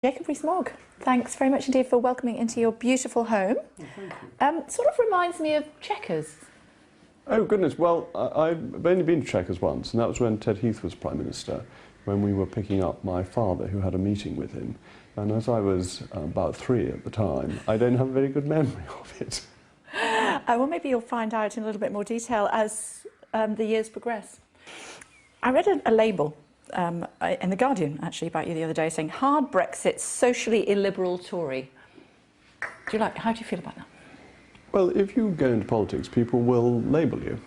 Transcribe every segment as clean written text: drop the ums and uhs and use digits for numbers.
Jacob Rees-Mogg, thanks very much indeed for welcoming into your beautiful home. Oh, thank you. Sort of reminds me of Chequers. Oh goodness, well I've only been to Chequers once, and that was when Ted Heath was Prime Minister, when we were picking up my father who had a meeting with him, and as I was about 3 at the time, I don't have a very good memory of it. Well, maybe you'll find out in a little bit more detail as the years progress. I read a label in The Guardian, actually, about you the other day, saying, hard Brexit, socially illiberal Tory. How do you feel about that? Well, if you go into politics, people will label you.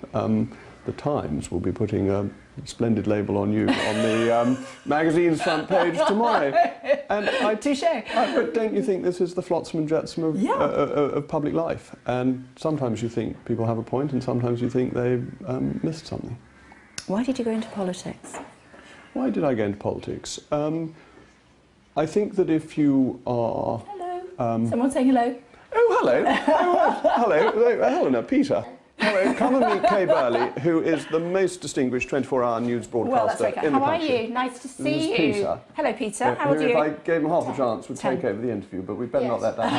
The Times will be putting a splendid label on you on the magazine's front page tomorrow. And Touché. But don't you think this is the flotsam and jetsam of public life? And sometimes you think people have a point, and sometimes you think they missed something. Why did you go into politics? Why did I go into politics? I think that if you are... Hello. Someone saying hello. Oh, hello. Hello, Helena, Peter. Hello, come and meet Kay Burley, who is the most distinguished 24-hour news broadcaster in the country. How are you? Nice to see you. Peter. Hello, Peter. How are you? If I gave him half a chance, would take over the interview, but we'd better not let that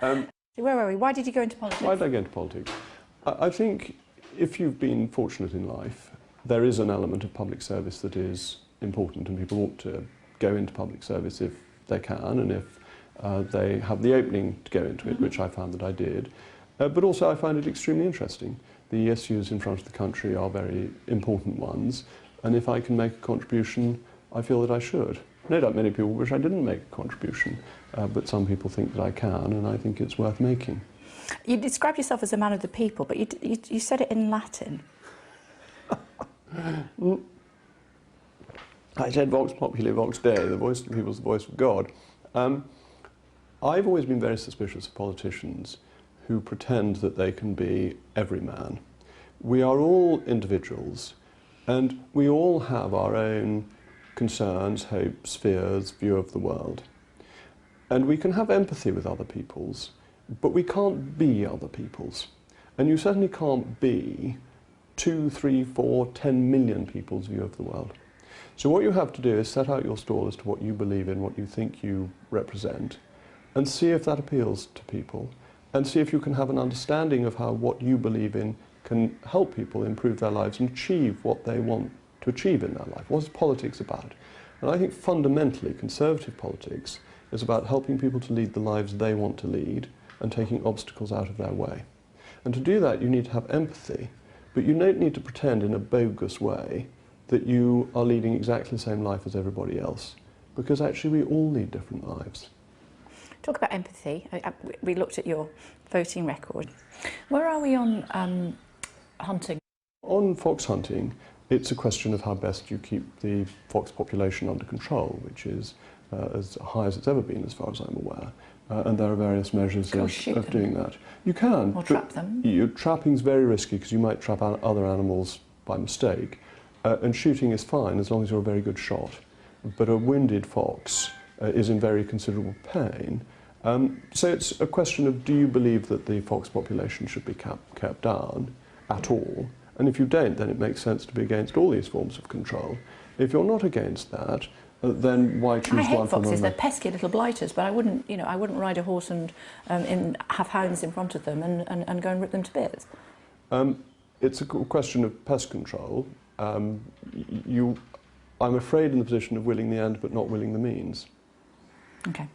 happen. Where were we? Why did you go into politics? Why did I go into politics? I think if you've been fortunate in life, there is an element of public service that is important, and people ought to go into public service if they can, and if they have the opening to go into it, which I found that I did. But also I find it extremely interesting. The issues in front of the country are very important ones, and if I can make a contribution, I feel that I should. No doubt many people wish I didn't make a contribution, but some people think that I can, and I think it's worth making. You describe yourself as a man of the people, but you said it in Latin. I said vox populi vox Dei, the voice of the people is the voice of God. I've always been very suspicious of politicians who pretend that they can be every man. We are all individuals, and we all have our own concerns, hopes, fears, view of the world. And we can have empathy with other people's, but we can't be other people's. And you certainly can't be 2, 3, 4, 10 million people's view of the world. So what you have to do is set out your stall as to what you believe in, what you think you represent, and see if that appeals to people, and see if you can have an understanding of how what you believe in can help people improve their lives and achieve what they want to achieve in their life. What is politics about? And I think fundamentally conservative politics is about helping people to lead the lives they want to lead and taking obstacles out of their way. And to do that you need to have empathy, but you don't need to pretend in a bogus way that you are leading exactly the same life as everybody else, because actually we all lead different lives. Talk about empathy. We looked at your voting record. Where are we on hunting? On fox hunting, it's a question of how best you keep the fox population under control, which is as high as it's ever been, as far as I'm aware. And there are various measures of doing that. You can. Or trap them. Trapping's very risky because you might trap other animals by mistake. And shooting is fine as long as you're a very good shot. But a wounded fox is in very considerable pain. So it's a question of, do you believe that the fox population should be kept down at all? And if you don't, then it makes sense to be against all these forms of control. If you're not against that, then why choose one from I hate foxes. They're pesky little blighters, but I wouldn't ride a horse and have hounds in front of them and go and rip them to bits. It's a question of pest control. I'm afraid in the position of willing the end but not willing the means. Okay.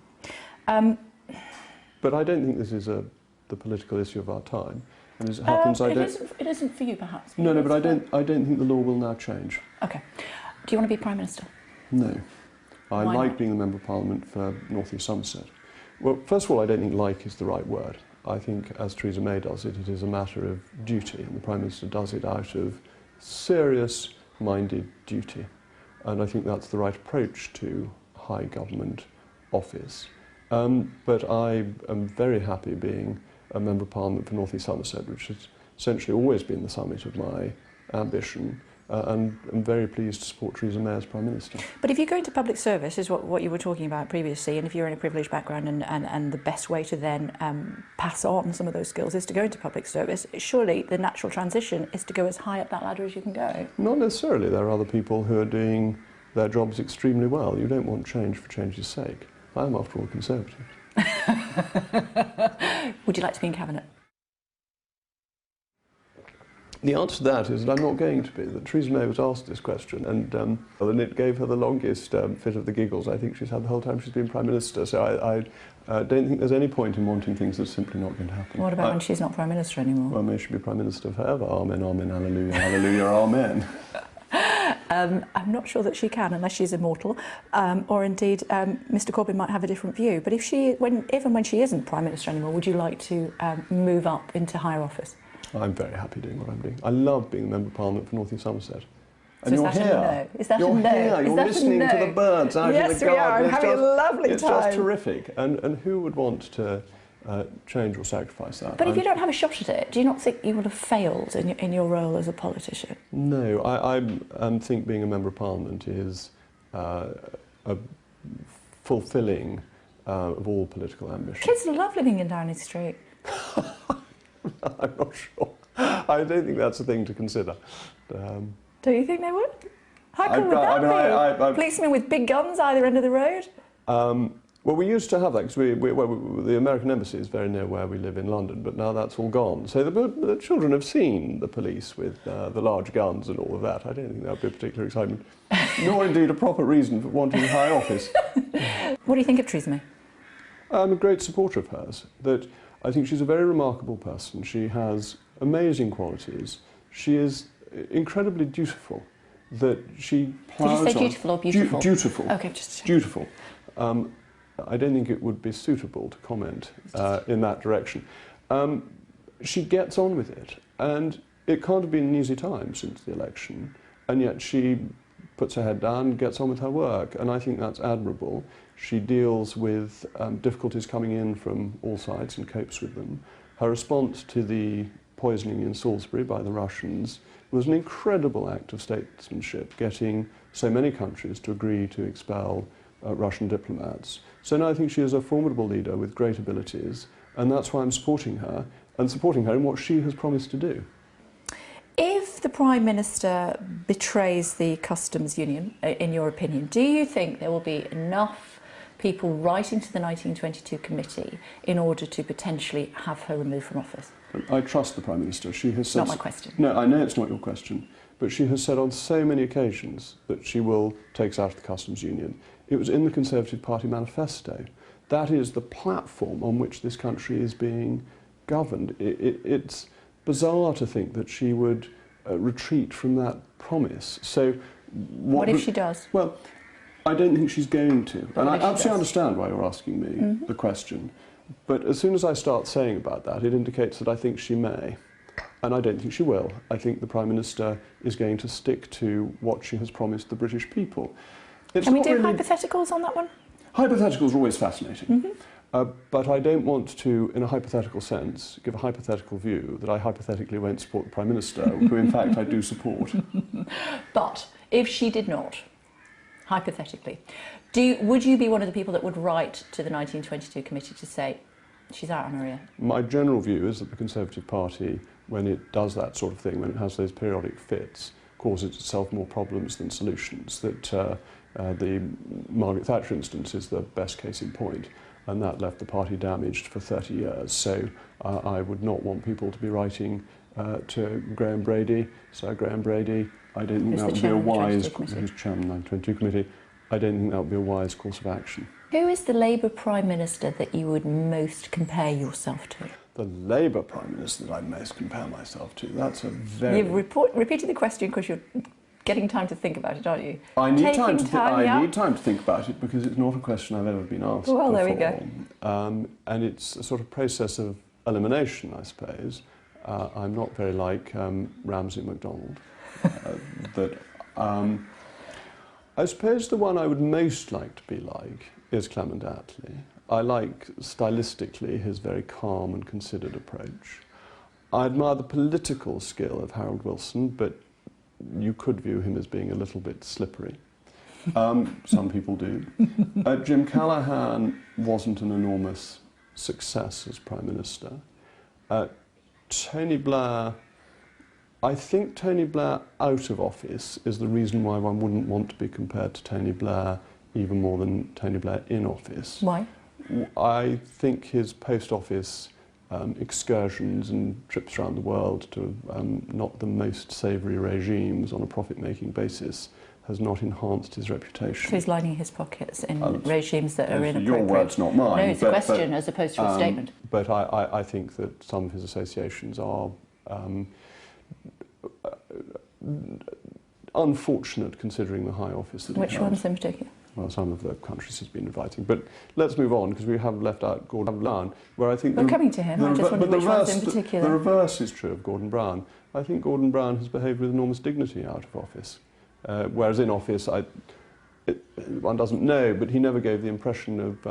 But I don't think this is the political issue of our time. And as it happens, it isn't for you, perhaps. No, but I don't think the law will now change. Okay. Do you want to be Prime Minister? No. I Why like not? being the Member of Parliament for North East Somerset. Well, first of all, I don't think like is the right word. I think, as Theresa May does it, it is a matter of duty, and the Prime Minister does it out of serious-minded duty. And I think that's the right approach to high government office. But I am very happy being a Member of Parliament for North East Somerset, which has essentially always been the summit of my ambition, and I'm very pleased to support Theresa May as Prime Minister. But if you go into public service, is what you were talking about previously, and if you're in a privileged background and the best way to then pass on some of those skills is to go into public service, surely the natural transition is to go as high up that ladder as you can go. Not necessarily. There are other people who are doing their jobs extremely well. You don't want change for change's sake. I am, after all, a Conservative. Would you like to be in Cabinet? The answer to that is that I'm not going to be. That Theresa May was asked this question, and it gave her the longest fit of the giggles I think she's had the whole time she's been Prime Minister. So I don't think there's any point in wanting things that are simply not going to happen. What about when she's not Prime Minister anymore? Well, may she be Prime Minister forever. Amen, amen, hallelujah, hallelujah, amen. I'm not sure that she can, unless she's immortal, or indeed Mr Corbyn might have a different view. But if even when she isn't Prime Minister anymore, would you like to move up into higher office? I'm very happy doing what I'm doing. I love being a Member of Parliament for North East Somerset. And so you're here. Is that you're a no? Here. You're listening to the birds out in the garden. Yes, we are. I'm having a lovely time. It's just terrific. And who would want to change or sacrifice that? But if you don't have a shot at it, do you not think you would have failed in your role as a politician? No, I think being a Member of Parliament is a fulfilling of all political ambition. Kids love living in Downing Street. I'm not sure. I don't think that's a thing to consider. Do you think they would? How cool would that be? Policemen with big guns either end of the road? Well, we used to have that because the American Embassy is very near where we live in London, but now that's all gone. So the children have seen the police with the large guns and all of that. I don't think that would be a particular excitement, nor indeed a proper reason for wanting high office. What do you think of Theresa May? I'm a great supporter of hers. That I think she's a very remarkable person. She has amazing qualities. She is incredibly dutiful. That she ploughs on. Did you say dutiful or beautiful? Dutiful. Okay, just dutiful. I don't think it would be suitable to comment in that direction. She gets on with it, and it can't have been an easy time since the election, and yet she puts her head down and gets on with her work, and I think that's admirable. She deals with difficulties coming in from all sides and copes with them. Her response to the poisoning in Salisbury by the Russians was an incredible act of statesmanship, getting so many countries to agree to expel Russian diplomats. So now I think she is a formidable leader with great abilities, and that's why I'm supporting her, and supporting her in what she has promised to do. If the Prime Minister betrays the customs union, in your opinion, do you think there will be enough people writing to the 1922 committee in order to potentially have her removed from office? I trust the Prime Minister. She has said... Not my question. No, I know it's not your question, but she has said on so many occasions that she will take us out of the customs union. It was in the Conservative Party manifesto. That is the platform on which this country is being governed. It's bizarre to think that she would retreat from that promise. So what if she does? Well, I don't think she's going to. And I absolutely understand why you're asking me the question. But as soon as I start saying about that, it indicates that I think she may. And I don't think she will. I think the Prime Minister is going to stick to what she has promised the British people. Can we do hypotheticals on that one? Hypotheticals are always fascinating. But I don't want to, in a hypothetical sense, give a hypothetical view that I hypothetically won't support the Prime Minister, who in fact I do support. But if she did not, hypothetically, would you be one of the people that would write to the 1922 committee to say, she's out on her ear? My general view is that the Conservative Party, when it does that sort of thing, when it has those periodic fits, causes itself more problems than solutions. That the Margaret Thatcher instance is the best case in point, and that left the party damaged for 30 years. So I would not want people to be writing to Graham Brady, Sir Graham Brady. I don't think that would be a wise, who's chairman of the 1922 committee. I don't think that would be a wise course of action. Who is the Labour Prime Minister that you would most compare yourself to? The Labour Prime Minister that I most compare myself to? That's a very... You've repeated the question because you're getting time to think about it, aren't you? I need time to think about it because it's not a question I've ever been asked before. There we go. And it's a sort of process of elimination, I suppose. I'm not very like Ramsay MacDonald. I suppose the one I would most like to be like is Clement Attlee. I like, stylistically, his very calm and considered approach. I admire the political skill of Harold Wilson, but you could view him as being a little bit slippery. Some people do. Jim Callaghan wasn't an enormous success as Prime Minister. Tony Blair I think Tony Blair out of office is the reason why one wouldn't want to be compared to Tony Blair even more than Tony Blair in office. Why? I think his post-office excursions and trips around the world to not the most savoury regimes on a profit-making basis has not enhanced his reputation. So he's lining his pockets in regimes that are inappropriate. Your words, not mine. No, it's a question as opposed to a statement. But I think that some of his associations are unfortunate considering the high office that he held. Which ones in particular? Well, some of the countries he's been inviting. But let's move on, because we have left out Gordon Brown, where I think... We're coming to him, I just wondered which ones in particular. The reverse is true of Gordon Brown. I think Gordon Brown has behaved with enormous dignity out of office. Whereas in office, one doesn't know, but he never gave the impression of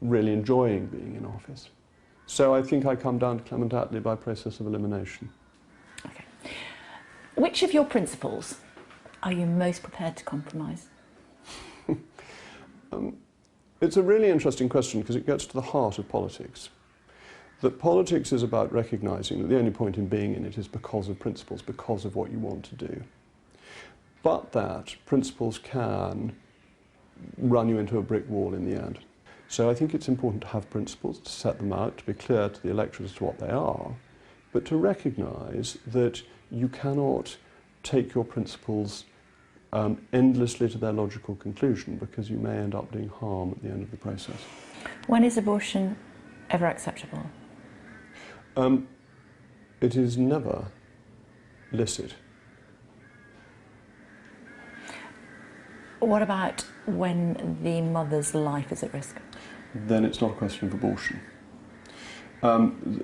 really enjoying being in office. So I think I come down to Clement Attlee by process of elimination. Okay. Which of your principles are you most prepared to compromise? It's a really interesting question because it gets to the heart of politics. That politics is about recognising that the only point in being in it is because of principles, because of what you want to do. But that principles can run you into a brick wall in the end. So I think it's important to have principles, to set them out, to be clear to the electorate as to what they are, but to recognise that you cannot take your principles endlessly to their logical conclusion, because you may end up doing harm at the end of the process. When is abortion ever acceptable? It is never licit. What about when the mother's life is at risk? Then it's not a question of abortion.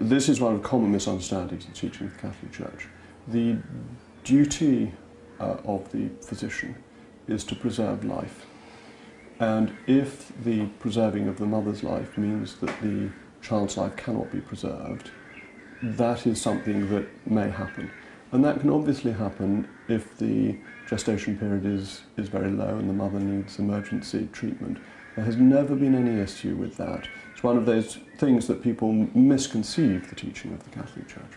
This is one of the common misunderstandings in teaching of the Catholic Church. The duty of the physician is to preserve life. And if the preserving of the mother's life means that the child's life cannot be preserved, that is something that may happen. And that can obviously happen if the gestation period is very low and the mother needs emergency treatment. There has never been any issue with that. It's one of those things that people misconceive the teaching of the Catholic Church.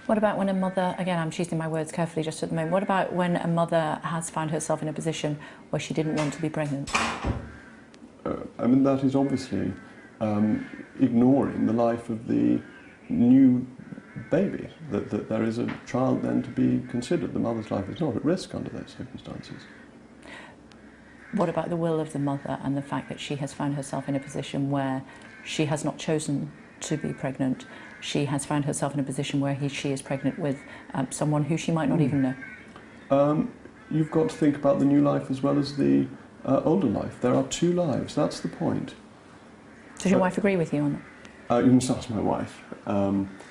What about when a mother, again I'm choosing my words carefully just at the moment, what about when a mother has found herself in a position where she didn't want to be pregnant? I mean, that is obviously ignoring the life of the new baby, that there is a child then to be considered. The mother's life is not at risk under those circumstances. What about the will of the mother and the fact that she has found herself in a position where she has not chosen to be pregnant? She has found herself in a position where she is pregnant with someone who she might not even know. You've got to think about the new life as well as the older life. There are two lives, that's the point. Does your wife agree with you on that? You must ask my wife.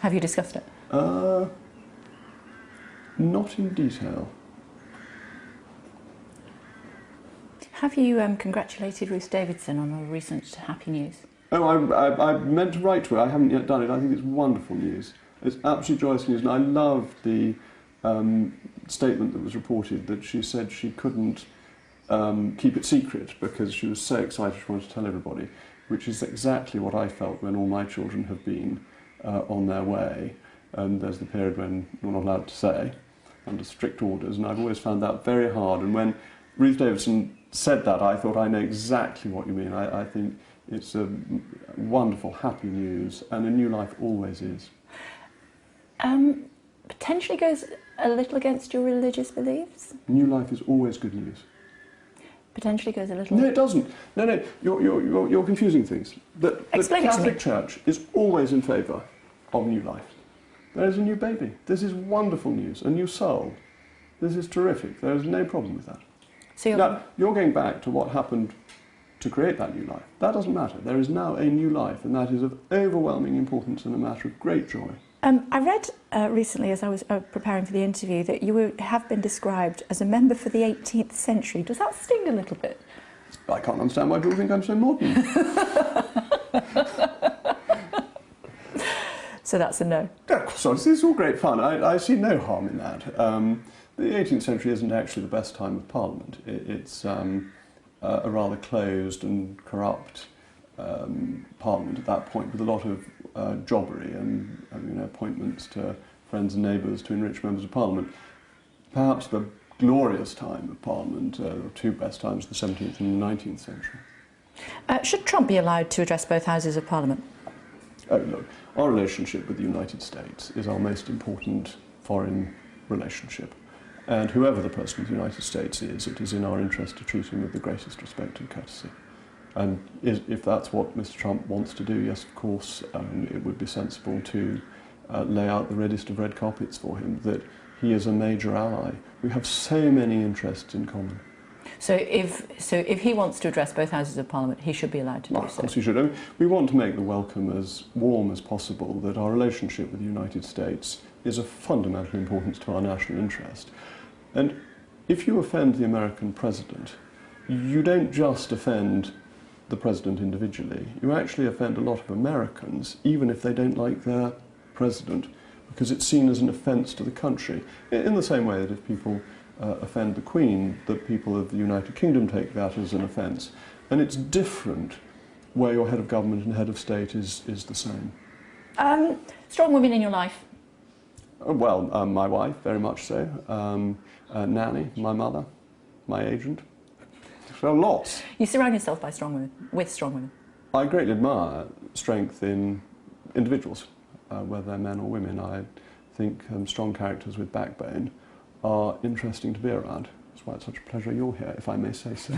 Have you discussed it? Not in detail. Have you congratulated Ruth Davidson on her recent happy news? Oh, I meant to write to her. I haven't yet done it. I think it's wonderful news. It's absolutely joyous news, and I love the statement that was reported that she said she couldn't keep it secret because she was so excited she wanted to tell everybody, which is exactly what I felt when all my children have been on their way. And there's the period when you're not allowed to say, under strict orders, and I've always found that very hard. And when Ruth Davidson said that, I thought, I know exactly what you mean. I think it's a wonderful, happy news, and a new life always is. Potentially goes a little against your religious beliefs? New life is always good news. Potentially goes a little... No, it doesn't. No, you're confusing things. The Catholic Church is always in favour of new life. There is a new baby. This is wonderful news. A new soul. This is terrific. There is no problem with that. So now, you're going back to what happened to create that new life. That doesn't matter. There is now a new life, and that is of overwhelming importance and a matter of great joy. I read recently, as I was preparing for the interview, that you have been described as a member for the 18th century. Does that sting a little bit? I can't understand why people think I'm so modern. So that's a no. So this is all great fun. I see no harm in that. The 18th century isn't actually the best time of Parliament. It's a rather closed and corrupt Parliament at that point, with a lot of jobbery and appointments to friends and neighbours to enrich members of Parliament. Perhaps the glorious time of Parliament, the two best times, the 17th and the 19th century. Should Trump be allowed to address both houses of Parliament? Oh, look, our relationship with the United States is our most important foreign relationship. And whoever the President of the United States is, it is in our interest to treat him with the greatest respect and courtesy. And if that's what Mr. Trump wants to do, yes, of course, it would be sensible to lay out the reddest of red carpets for him, that he is a major ally. We have so many interests in common. So if he wants to address both houses of Parliament, he should be allowed to do so? Of course he should. I mean, we want to make the welcome as warm as possible, that our relationship with the United States is of fundamental importance to our national interest. And if you offend the American president, you don't just offend the president individually, you actually offend a lot of Americans, even if they don't like their president, because it's seen as an offence to the country. In the same way that if people offend the Queen, the people of the United Kingdom take that as an offence. And it's different where your head of government and head of state is the same. Strong women in your life? Well, my wife, very much so. Nanny, my mother, my agent. So lots. You surround yourself by with strong women? I greatly admire strength in individuals, whether they're men or women. I think strong characters with backbone are interesting to be around. That's why it's such a pleasure you're here, if I may say so.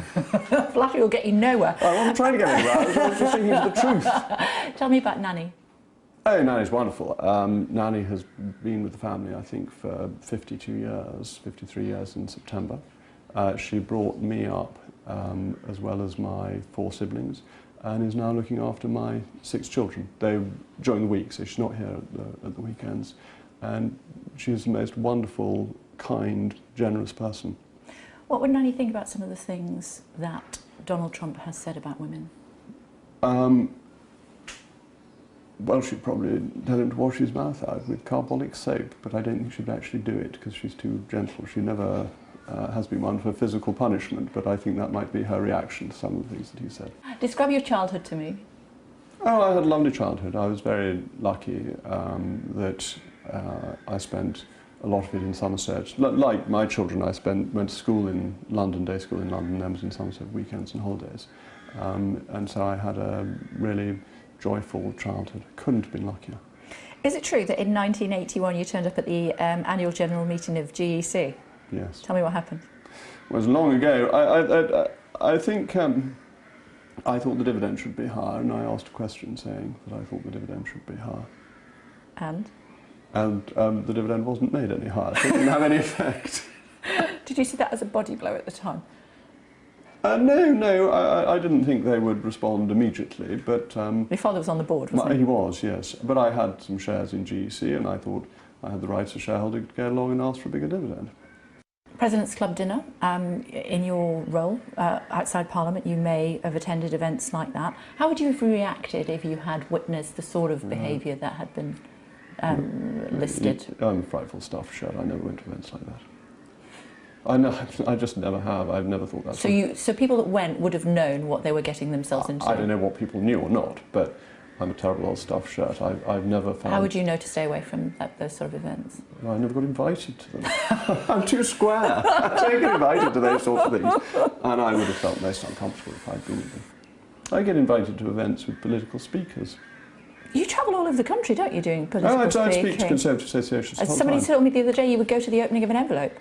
Flattery will get you nowhere. I wasn't trying to get anywhere, I was just thinking of the truth. Tell me about Nanny. Oh, Nanny's wonderful. Nanny has been with the family, I think, for 52 years, 53 years in September. She brought me up as well as my 4 siblings, and is now looking after my 6 children. They during the week, so she's not here at the weekends. And she's the most wonderful, kind, generous person. What would Nanny think about some of the things that Donald Trump has said about women? Well, she'd probably tell him to wash his mouth out with carbolic soap, but I don't think she'd actually do it because she's too gentle. She never has been one for physical punishment, but I think that might be her reaction to some of the things that he said. Describe your childhood to me. Oh, I had a lovely childhood. I was very lucky that I spent a lot of it in Somerset. Like my children, I went to school in London, day school in London, then was in Somerset weekends and holidays. And so I had a really joyful childhood. Couldn't have been luckier. Is it true that in 1981 you turned up at the annual general meeting of GEC? Yes. Tell me what happened. It was long ago. I think I thought the dividend should be higher, and I asked a question saying that I thought the dividend should be higher. And? And the dividend wasn't made any higher, so it didn't have any effect. Did you see that as a body blow at the time? No, I didn't think they would respond immediately, but... Your father was on the board, wasn't he? He was, yes. But I had some shares in GEC, and I thought I had the right as a shareholder to go along and ask for a bigger dividend. President's Club dinner, in your role outside Parliament, you may have attended events like that. How would you have reacted if you had witnessed the sort of behaviour that had been listed? I'm a frightful stuff shirt. I never went to events like that. I just never have. I've never thought that. So people that went would have known what they were getting themselves into? I don't know what people knew or not, but I'm a terrible old stuff shirt. I've never found... How would you know to stay away from those sort of events? I never got invited to them. I'm too square. I don't get invited to those sorts of things. And I would have felt most uncomfortable if I'd been at them. I get invited to events with political speakers. You travel all over the country, don't you, doing political speaking? I speak to Conservative associations all the time. Somebody told me the other day you would go to the opening of an envelope.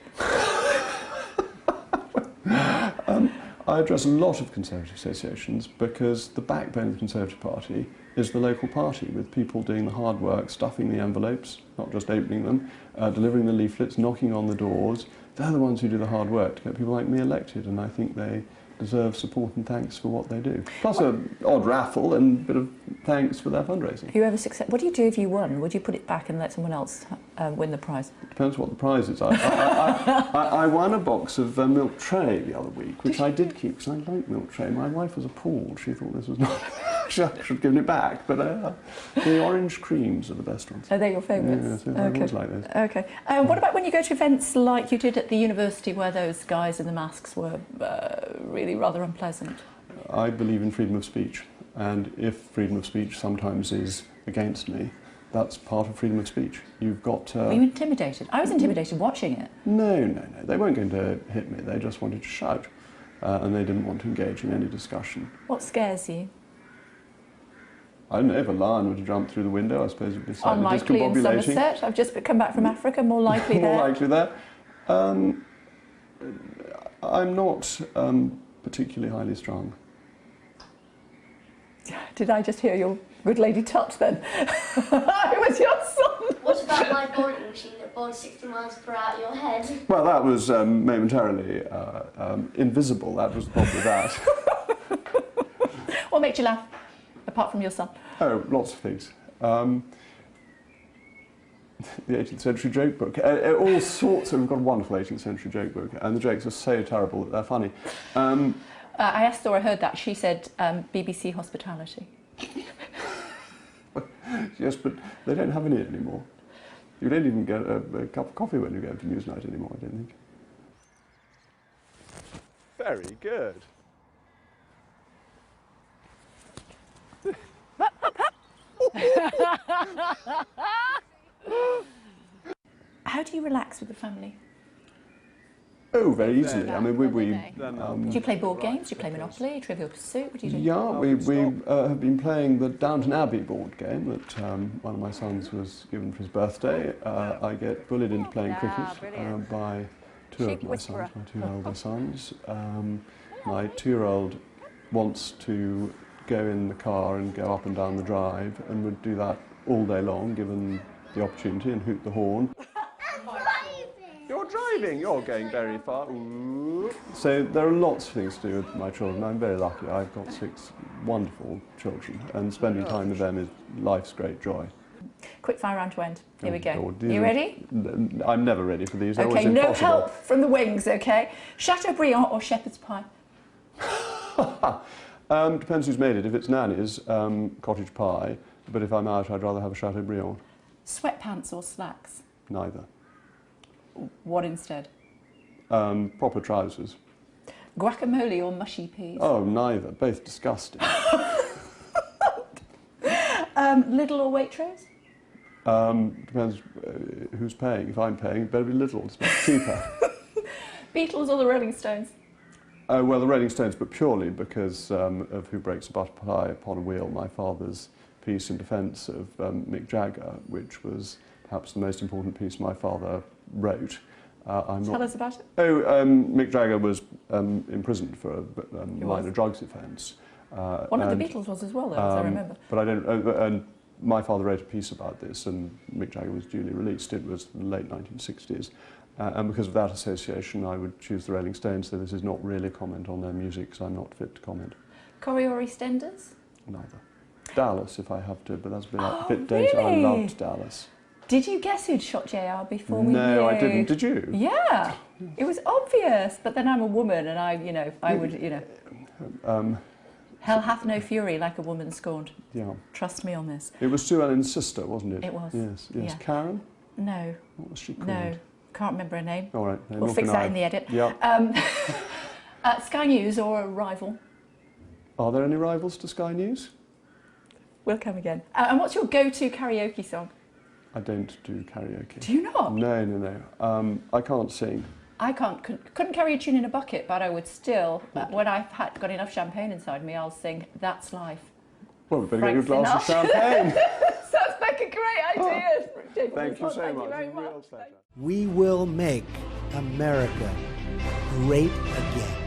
I address a lot of Conservative associations because the backbone of the Conservative Party is the local party, with people doing the hard work, stuffing the envelopes, not just opening them, delivering the leaflets, knocking on the doors. They're the ones who do the hard work to get people like me elected, and I think they deserve support and thanks for what they do. Plus an odd raffle and a bit of thanks for their fundraising. What do you do if you won? Would you put it back and let someone else win the prize? It depends what the prize is. I won a box of milk tray the other week, which I did keep because I like milk tray. My wife was appalled. She thought this was not... I should have given it back, but the orange creams are the best ones. Are they your favourites? Yeah, I always like those. Okay. What about when you go to events like you did at the university where those guys in the masks were really rather unpleasant? I believe in freedom of speech, and if freedom of speech sometimes is against me, That's part of freedom of speech. You've got... Were you intimidated? I was intimidated watching it. No. They weren't going to hit me. They just wanted to shout. And they didn't want to engage in any discussion. What scares you? I don't know, if a lion were to jump through the window, I suppose it would be slightly Unlikely in discombobulating. Somerset. I've just come back from Africa, more likely there. More likely there. I'm not particularly highly strung. Did I just hear your good lady tut then? I was your son. What about my bowling machine that bowls 60 miles per hour at your head? Well, that was momentarily invisible. That was probably that. What makes you laugh, apart from your son? Oh, lots of things. The 18th century joke book. All sorts of... We've got a wonderful 18th century joke book, and the jokes are so terrible that they're funny. I asked Laura heard that. She said BBC hospitality. Yes, but they don't have any anymore. You don't even get a cup of coffee when you go to Newsnight anymore, I don't think. Very good. How do you relax with the family? Oh, very easily. I mean, Do you play board games? Do you play Monopoly, Trivial Pursuit? What do you do? yeah, we have been playing the Downton Abbey board game that one of my sons was given for his birthday. I get bullied into playing cricket by two of my sons, my two elder sons. My 2-year-old wants to go in the car and go up and down the drive and would do that all day long, given the opportunity, and hoot the horn. You're driving, you're going very far. Ooh. So there are lots of things to do with my children. I'm very lucky. I've got 6 wonderful children, and spending time with them is life's great joy. Quick fire round to end. Here we go. Lord, You ready? I'm never ready for these. They're Okay, always no impossible. help from the wings, okay? Chateaubriand or shepherd's pie? Depends who's made it. If it's Nanny's, cottage pie. But if I'm out, I'd rather have a Chateaubriand. Sweatpants or slacks? Neither. What instead? Proper trousers. Guacamole or mushy peas? Oh, neither. Both disgusting. Lidl or Waitrose? Depends who's paying. If I'm paying, it better be little. It's much cheaper. Beatles or the Rolling Stones? Well, the Rolling Stones, but purely because of Who Breaks a Butterfly Upon a Wheel, my father's piece in defence of Mick Jagger, which was perhaps the most important piece my father wrote. Tell us about it. Oh, Mick Jagger was imprisoned for a minor drugs offence. One of the Beatles was as well, though, as I remember. But I don't. And my father wrote a piece about this, and Mick Jagger was duly released. It was the late 1960s, and because of that association, I would choose the Rolling Stones. So this is not really a comment on their music, because I'm not fit to comment. Corrie or EastEnders? Neither. Dallas, if I have to, but that's a bit really? dated. I loved Dallas. Did you guess who'd shot JR before we knew? No, I didn't. Did you? Yeah, it was obvious. But then I'm a woman, and I would. Hell hath no fury like a woman scorned. Yeah. Trust me on this. It was Sue Ellen's sister, wasn't it? It was. Yes. Yeah. Karen? No. What was she called? No. Can't remember her name. All right. No, We'll fix that in the edit. Yeah. Sky News or a rival? Are there any rivals to Sky News? We'll come again. And what's your go-to karaoke song? I don't do karaoke. Do you not? No. I can't sing. I couldn't carry a tune in a bucket, but I would still, when I've got enough champagne inside me, I'll sing That's Life. Well, we better get you a Frank glass of champagne. Sounds like a great idea. Thank you so Thank much. you very It's a real much. pleasure. We will make America great again.